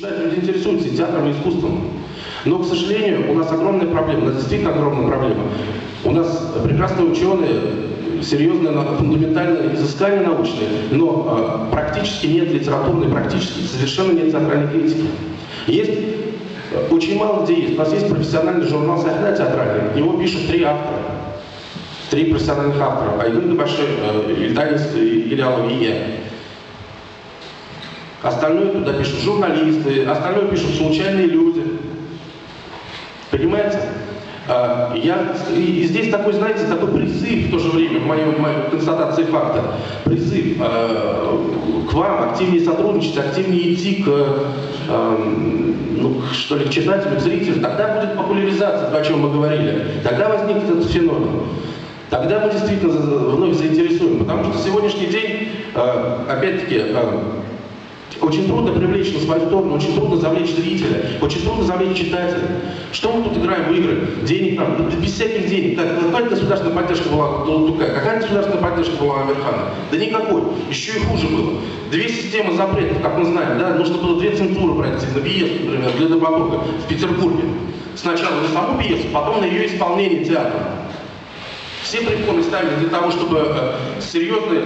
Люди интересуются и театром, и искусством. Но, к сожалению, у нас огромная проблема, у нас действительно огромная проблема. У нас прекрасные ученые, серьезные, фундаментальные изыскания научные, но практически нет литературной, практически совершенно нет театральной критики. Есть очень мало где есть. У нас есть профессиональный журнал «Сахна» театральный, его пишут 3 автора. 3 профессиональных автора. Айгын Габаши, Ильданис и Ильялов и я. Остальное туда пишут журналисты, остальное пишут случайные люди. Понимаете? И здесь такой, знаете, такой призыв в то же время, в моей констатации факта, призыв к вам активнее сотрудничать, активнее идти к читателю, к зрителю. Тогда будет популяризация, то, о чем мы говорили. Тогда возникнет этот феномен. Тогда мы действительно вновь заинтересуем. Потому что сегодняшний день, опять-таки, очень трудно привлечь на свою сторону, очень трудно завлечь зрителя, очень трудно завлечь читателя. Что мы тут играем в игры? Денег там, без всяких денег. Какая государственная поддержка была у Тукая? Какая государственная поддержка была у Амирхана? Да никакой. Еще и хуже было. 2 системы запретов, как мы знаем, да? Нужно было 2 цензуры пройти на пьесу, например, для драматурга в Петербурге. Сначала на саму пьесу, потом на ее исполнение театра. Все препоны ставили для того, чтобы серьезные,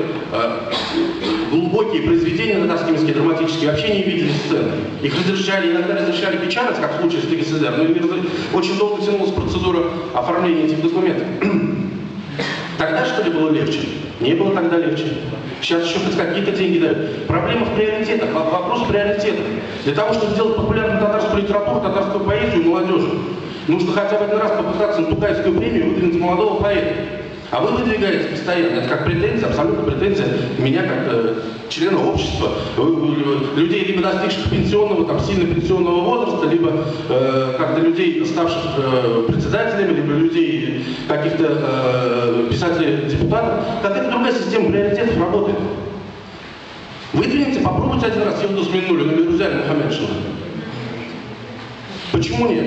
глубокие произведения татарско-минские, драматические, вообще не видели сцены. Их иногда разрешали печатать, как в случае с ТГСДР, но очень долго тянулась процедура оформления этих документов. Тогда, что ли, было легче? Не было тогда легче. Сейчас еще хоть какие-то деньги дают. Проблема в приоритетах, вопрос приоритетов. Для того, чтобы сделать популярную татарскую литературу, татарскую поэзию и молодежи, нужно хотя бы один раз попытаться на Тукаевскую премию выдвинуть молодого поэта. А вы выдвигаете постоянно. Это как претензия, абсолютно претензия меня как члена общества, людей, либо достигших пенсионного, там, сильно пенсионного возраста, либо как-то людей, ставших председателями, либо людей, каких-то писателей-депутатов. Какая-то другая система приоритетов работает. Выдвиньте, попробуйте один раз Евду Сминулину или Рузяль Мухаммедшина. Почему нет?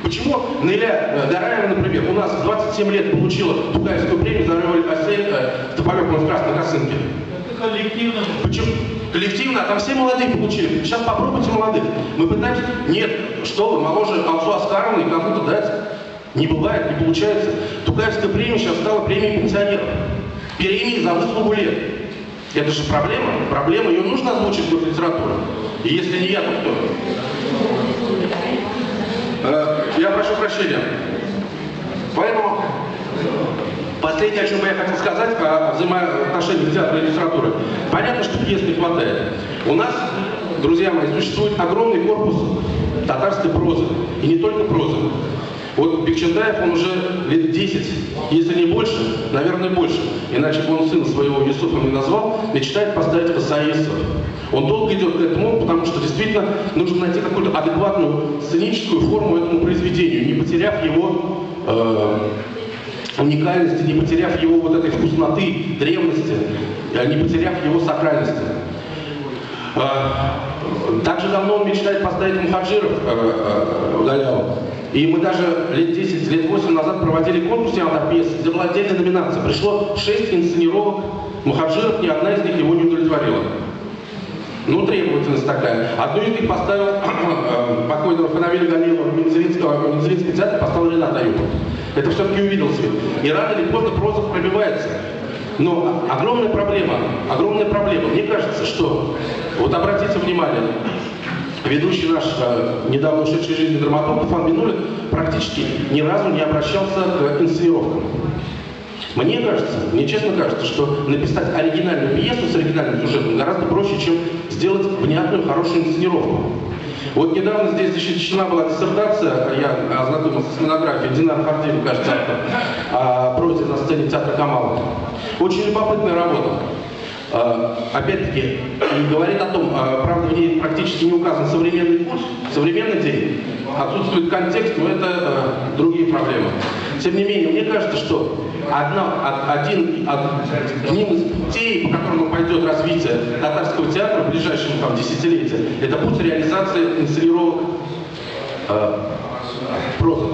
Почему Неля Гараева, например, у нас в 27 лет получила Тукаевскую премию за роль Асель в «Тополёвом в красной косынке»? Это коллективно. Почему? Коллективно, а там все молодые получили. Сейчас попробуйте молодых. Мы пытаемся... Нет, что вы, моложе Алсу Аскаровны и кому-то дать? Не бывает, не получается. Тукаевская премия сейчас стала премией пенсионеров. Премией за выслугу лет. Это же проблема. Проблема, ее нужно озвучить в литературу. И если не я, то кто? Я прошу прощения. Поэтому последнее, о чем я хотел сказать, о взаимоотношениях театра и литературы. Понятно, что пьес не хватает. У нас, друзья мои, существует огромный корпус татарской прозы. И не только прозы. Вот Бекчентаев, он уже лет 10, если не больше, наверное больше, иначе бы он сына своего Юсуфа не назвал, мечтает поставить хасаистов. Он долго идет к этому, потому что действительно нужно найти какую-то адекватную сценическую форму этому произведению, не потеряв его уникальности, не потеряв его вот этой вкусноты, древности, не потеряв его сакральности. Также давно он мечтает поставить Мухаджиров Галяву. И мы даже лет 10, лет 8 назад проводили конкурс пьес, где была отдельная номинация. Пришло 6 инсценировок Мухаджиров, ни одна из них его не удовлетворила. Ну, требовательность такая. Одну из них поставил покойного Фанавиля Галилова, Мензелинский театр поставил Ренат Аюпов. Это все-таки увидел свет. И рано или поздно проза пробивается. Но огромная проблема. Мне кажется, что, вот обратите внимание, ведущий наш недавно ушедший из жизни драматург Фан Минулин практически ни разу не обращался к инсценировкам. Мне кажется, мне честно кажется, что написать оригинальную пьесу с оригинальным сюжетом гораздо проще, чем сделать внятную, хорошую инсценировку. Вот недавно здесь защищена была диссертация, я ознакомился с монографией Динара Фардиева, кажется, о прозе на сцене театра Камала. Очень любопытная работа. Опять-таки, говорит о том, правда, в ней практически не указан современный курс, современный день, отсутствует контекст, но это другие проблемы. Тем не менее, мне кажется, что одним из путей, по которому пойдет развитие татарского театра в ближайшем десятилетии, это путь реализации инсценировок прозы.